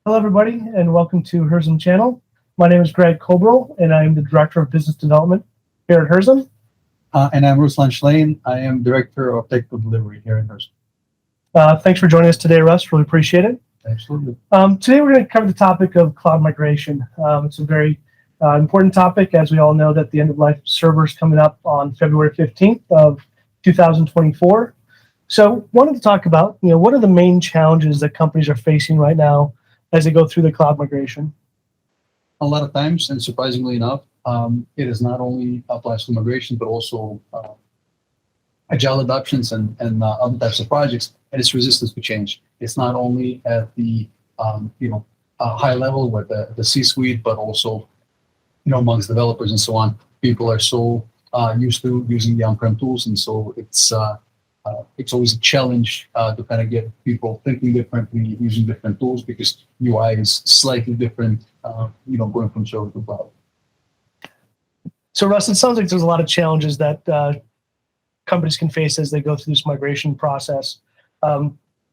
Hello, everybody, and welcome to Herzum channel. My name is Greg Cobrel, and I am the Director of Business Development here at Herzum. And I'm Ruslan Schlein. I am Director of Technical Delivery here in Herzum. Thanks for joining us today, Russ. Really appreciate it. Absolutely. Today, we're going to cover the topic of cloud migration. It's a very important topic, as we all know that the end of life of servers coming up on February 15th of 2024. So, wanted to talk about, what are the main challenges that companies are facing right now as they go through the cloud migration? A lot of times, and surprisingly enough, it is not only applies to migration, but also agile adoptions and other types of projects, and its resistance to change. It's not only at the high level with the C-suite, but also amongst developers and so on. People are so used to using the on-prem tools, and so it's always a challenge to kind of get people thinking differently, using different tools, because UI is slightly different, going from server to cloud. So, Russ, it sounds like there's a lot of challenges that companies can face as they go through this migration process.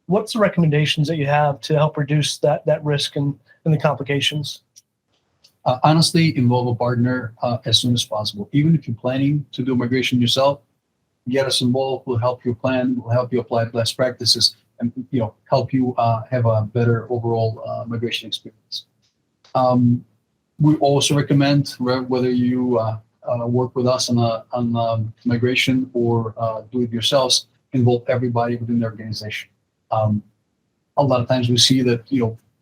What's the recommendations that you have to help reduce that risk and the complications? Honestly, involve a partner as soon as possible. Even if you're planning to do migration yourself, get us involved. We'll help you plan. We'll help you apply best practices, and help you have a better overall migration experience. We also recommend, whether you work with us on migration or do it yourselves, involve everybody within the organization. A lot of times we see that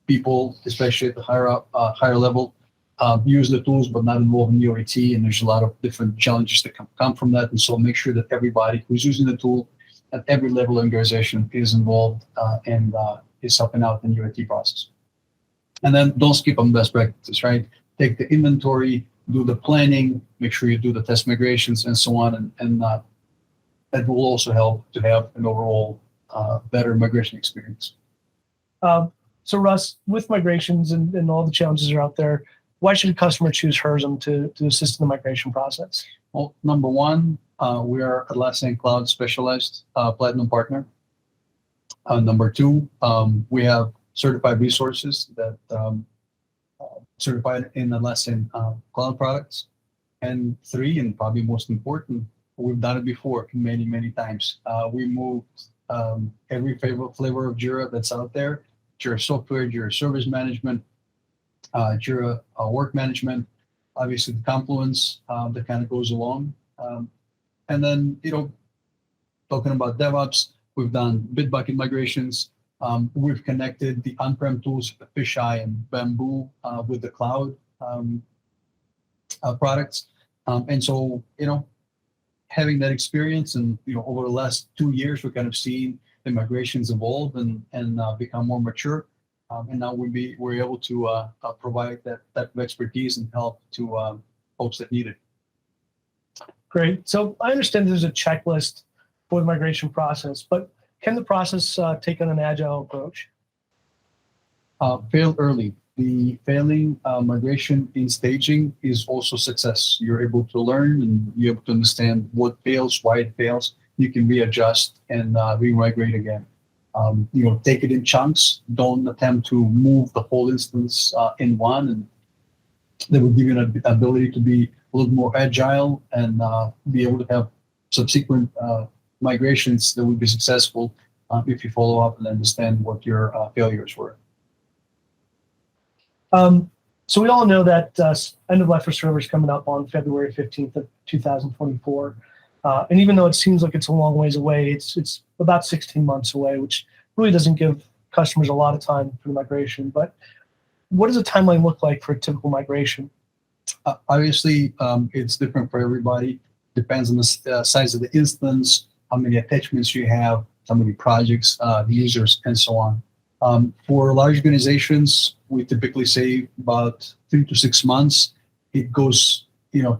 people, especially at the higher level, use the tools but not involved in UAT, and there's a lot of different challenges that come from that. And so make sure that everybody who's using the tool at every level of organization is involved and is helping out in the UAT process. And then don't skip on best practices, right? Take the inventory, do the planning, make sure you do the test migrations and so on, and that will also help to have an overall better migration experience. So, Russ, with migrations and all the challenges that are out there, why should a customer choose Herzum to assist in the migration process? Well, number one, we are Atlassian Cloud Specialized Platinum Partner. Number two, we have certified resources that certified in Atlassian Cloud products. And three, and probably most important, we've done it before many, many times. We moved every flavor of Jira that's out there: Jira Software, Jira Service Management, Jira Work Management, obviously the Confluence that kind of goes along. And then, talking about DevOps, we've done Bitbucket migrations. We've connected the on-prem tools, the Fisheye and Bamboo, with the cloud products. And so, having that experience, and over the last 2 years, we're kind of seeing the migrations evolve and become more mature. And now we're able to provide that type of expertise and help to folks that need it. Great. So I understand there's a checklist for the migration process, but can the process take on an agile approach? Fail early. The failing migration in staging is also success. You're able to learn and you're able to understand what fails, why it fails. You can readjust and re-migrate again. Take it in chunks. Don't attempt to move the whole instance in one, and that will give you an ability to be a little more agile and be able to have subsequent migrations that will be successful if you follow up and understand what your failures were. So we all know that end of life for servers coming up on February 15th of 2024. And even though it seems like it's a long ways away, it's about 16 months away, which really doesn't give customers a lot of time for the migration. But what does a timeline look like for a typical migration? Obviously, it's different for everybody. Depends on the size of the instance, how many attachments you have, how many projects, the users, and so on. For large organizations, we typically say about 3 to 6 months. It goes,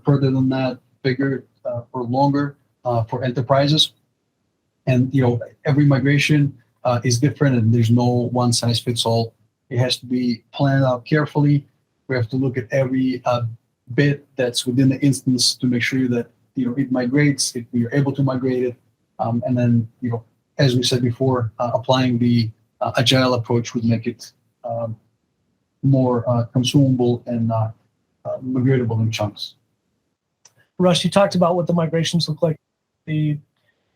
further than that, bigger or longer for enterprises. And every migration is different, and there's no one size fits all. It has to be planned out carefully. We have to look at every bit that's within the instance to make sure that it migrates, if we are able to migrate it, and then as we said before, applying the agile approach would make it more consumable and migratable in chunks. Russ, you talked about what the migrations look like, the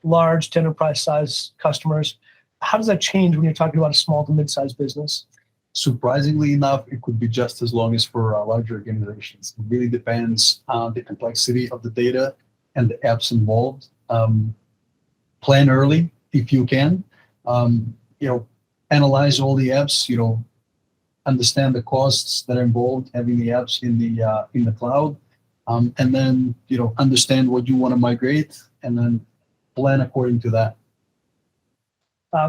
large to enterprise size customers. How does that change when you're talking about a small to mid-sized business? Surprisingly enough, it could be just as long as for larger organizations. It really depends on the complexity of the data and the apps involved. Plan early if you can. Analyze all the apps. Understand the costs that are involved having the apps in the cloud, and then understand what you want to migrate, and then plan according to that.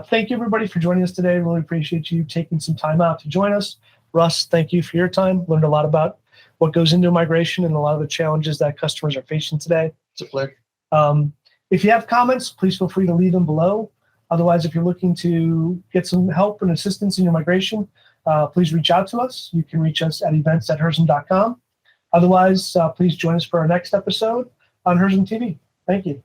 Thank you, everybody, for joining us today. Really appreciate you taking some time out to join us. Russ, thank you for your time. Learned a lot about what goes into migration and a lot of the challenges that customers are facing today. It's a pleasure. If you have comments, please feel free to leave them below. Otherwise, if you're looking to get some help and assistance in your migration, please reach out to us. You can reach us at events@herzum.com. Otherwise, please join us for our next episode on Herzum TV. Thank you.